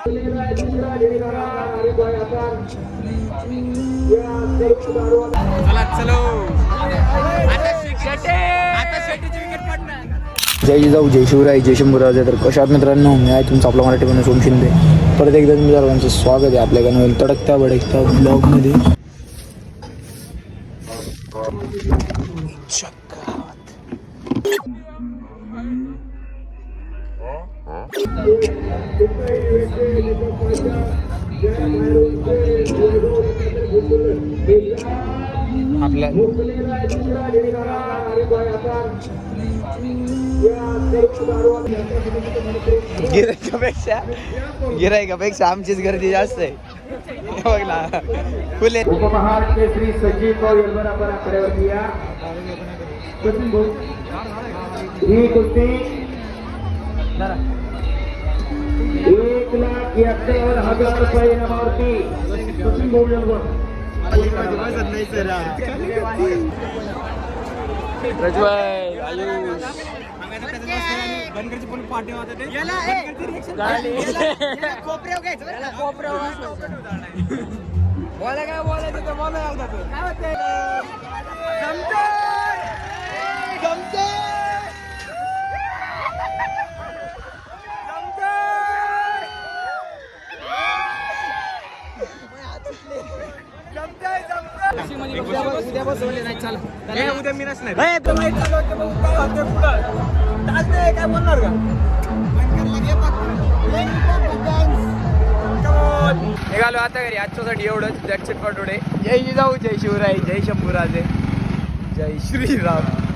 चला चलो जय जिजाऊ, जय शिवराय, जय शंभूराजे. तर कशात मित्रांनो, मी आहे तुमचा आपला मराठी बनून सोम शिंदे. परत एकदा तुमच्या सर्वांचं स्वागत आहे आपल्या नवीन तडकत्या भडकत्या ब्लॉगमध्ये. आपल्या गिरायकापेक्षा आमचीच गर्दी जास्त आहे. बघ ना फुले. उपमहार केसरी सचिन भाऊ यलमरापर आकड्यावरती या. ही कुस्ती 1,71,000 रुपये इनामावरती सचिन भाऊ यलमर. रजवाय आयुष पाठी बोला काय बोलायचं तर बोला उद्या मी नसणार काय बोलणार का निघालो आता घरी. आजच्यासाठी एवढंच. That's it for today. जय जिजाऊ, जय शिवराय, जय शंभूराजे, जय श्रीराम.